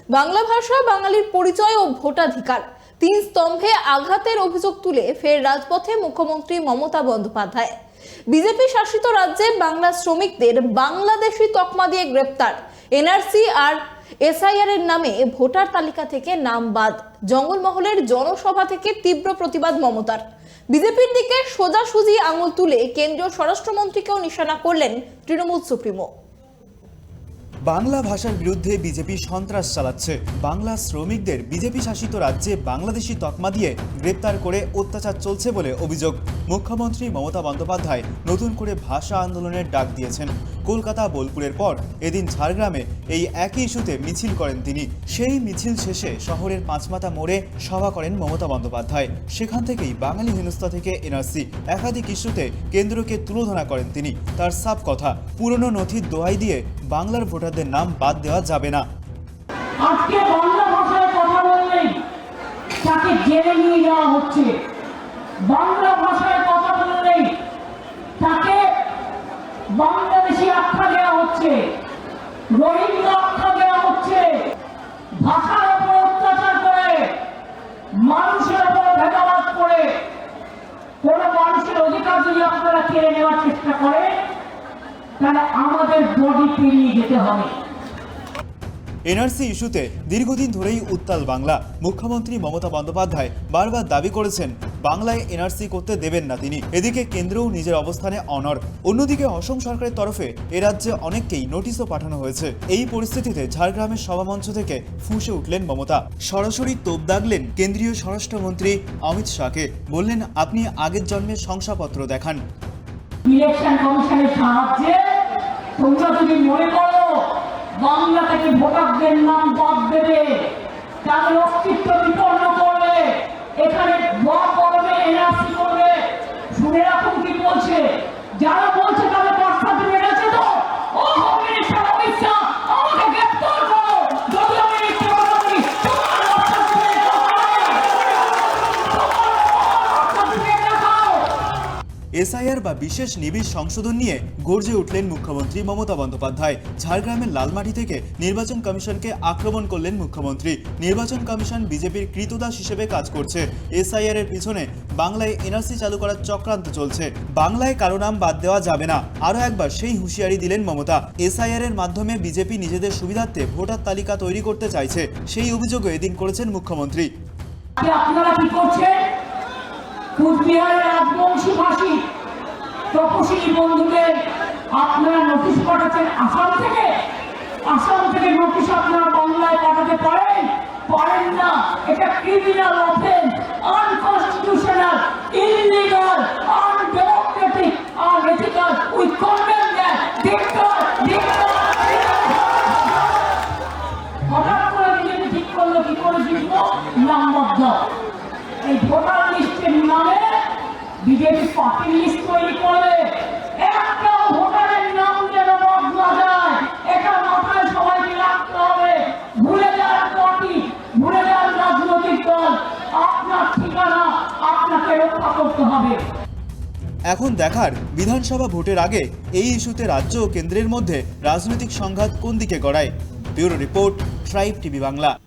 বাংলা ভাষা বাঙালির পরিচয় ও ভোটাধিকার, তিন স্তম্ভে আঘাতের অভিযোগ তুলে ফের রাজপথে মুখ্যমন্ত্রী মমতা বন্দ্যোপাধ্যায়। বিজেপি শাসিত রাজ্যে বাংলা শ্রমিকদের বাংলাদেশি তকমা দিয়ে গ্রেপ্তার, এনআরসি আর এসআইআর এর নামে ভোটার তালিকা থেকে নাম বাদ, জঙ্গলমহলের জনসভা থেকে তীব্র প্রতিবাদ মমতার। বিজেপির দিকে সোজাসুজি আঙুল তুলে কেন্দ্রীয় স্বরাষ্ট্রমন্ত্রীকেও নিশানা করলেন তৃণমূল সুপ্রিমো। বাংলা ভাষার বিরুদ্ধে বিজেপি সন্ত্রাস চালাচ্ছে। বাংলা শ্রমিকদের বিজেপি শাসিত রাজ্যে বাংলাদেশি তকমা দিয়ে গ্রেপ্তার করে অত্যাচার চলছে বলে অভিযোগ। মুখ্যমন্ত্রী মমতা বন্দ্যোপাধ্যায় নতুন করে ভাষা আন্দোলনের ডাক দিয়েছেন। কলকাতা বোলপুরের পর এদিন ঝাড়গ্রামে এই একই ইস্যুতে মিছিল করেন তিনি। সেই মিছিল শেষে শহরের পাঁচমাথা মোড়ে সভা করেন মমতা বন্দ্যোপাধ্যায়। সেখান থেকেই বাঙালি হেনস্থা থেকে এনআরসি একাধিক ইস্যুতে কেন্দ্রকে তুলোধনা করেন তিনি। তার সাফ কথা, পুরনো নথির দোহাই দিয়ে বাংলার ভোটারদের নাম বাদ দেওয়া যাবে না। আজকে বাংলা ভাষায় কথা বললেই তাকে জেলে নিয়ে যাওয়া হচ্ছে, বাংলা ভাষায় কথা বললেই তাকে বাংলাদেশি আখ্যা দেওয়া হচ্ছে, রোহিঙ্গা আখ্যা দেওয়া হচ্ছে। ভাষার উপর অত্যাচার করে, মানুষের উপর ভেদাভেদ করে কোন মানুষের অধিকার যদি আপনারা কেড়ে নেওয়ার চেষ্টা করেন, তাহলে আমাদের বডি পেরিয়ে যেতে হবে। এনআরসি ইস্যুতে দীর্ঘদিন ধরেই উত্তাল বাংলা। মুখ্যমন্ত্রী মমতা বন্দ্যোপাধ্যায় বারবার দাবি করেছেন বাংলায় এনআরসি করতে দেবেন না তিনি। এদিকে কেন্দ্রও নিজের অবস্থানে অনড়। অন্যদিকে অসম সরকারের তরফে এ রাজ্যে অনেককেই নোটিশও পাঠানো হয়েছে। এই পরিস্থিতিতে ঝাড়গ্রামের সভামঞ্চ থেকে ফুঁসে উঠলেন মমতা। সরাসরি তোপ দাগলেন কেন্দ্রীয় স্বরাষ্ট্রমন্ত্রী অমিত শাহকে। বললেন, আপনি আগের জন্মের শংসাপত্র দেখান। ইলেকশন কমিশনের সাহায্যে তোমরা যদি মনে করো বাংলা থেকে ভোটারদের নাম বাদ দেবে, তাদের অস্তিত্ব বিপন্ন করবে, এখানে করবে, এনআরসি করবে, শুনে রাখুন কি বলছে। যারা বলছে তাদের বার্থ সার্টিফিকেট আছে তো, ও হোম মিনিস্টার অমিত শাহ, আমাকে গ্রেফতার করো। যদি আমি মিথ্যে কথা বলি, তোমার বার্থ সার্টিফিকেট দেখাও। এসআইআর বা বিশেষ নিবিড় সংশোধন নিয়ে গর্জে উঠলেন মুখ্যমন্ত্রী মমতা বন্দ্যোপাধ্যায়। ঝাড়গ্রামের লালমাটি থেকে নির্বাচন কমিশনকে আক্রমণ করলেন মুখ্যমন্ত্রী। নির্বাচন কমিশন বিজেপির কৃতদাস হিসেবে কাজ করছে। এসআইআর এর পিছনে বাংলায় এনআরসি চালু করার চক্রান্ত চলছে। বাংলায় কারো নাম বাদ দেওয়া যাবে না। আরও একবার সেই হুঁশিয়ারি দিলেন মমতা। এসআইআর এর মাধ্যমে বিজেপি নিজেদের সুবিধার্থে ভোটার তালিকা তৈরি করতে চাইছে, সেই অভিযোগও এদিন করেছেন মুখ্যমন্ত্রী। আপনারা কি করছেন? কুচবিহারের রাজবংশী ভাষী তপশিলি বন্ধুদের আপনারা নোটিশ পাঠাচ্ছেন আসাম থেকে। আসাম থেকে নোটিশ আপনারা বাংলায় পাঠাতে পারেন? পারেন না। এটা criminal offence, unconstitutional, illegal, undemocratic, unethical. We condemn that. হঠাৎ করে বিজেপি ঠিক করলো কি করে জিতব? নামবদ্ধ। এই ভোটার লিস্টের নামে বিজেপি পার্টি লিস্ট তৈরি করবে। একটা ভোটারের নাম যেন বদলা যায়, এটা মাথায় সবাইকে রাখতে হবে। ভুলে যাওয়ার পার্টি, ভুলে যাওয়ার রাজনৈতিক দল, আপনার ঠিকানা আপনাকে রক্ষা করতে হবে। এখন দেখার, বিধানসভা ভোটের আগে এই ইস্যুতে রাজ্য ও কেন্দ্রের মধ্যে রাজনৈতিক সংঘাত কোন দিকে গড়ায়। Bureau report, tribe TV Bangla.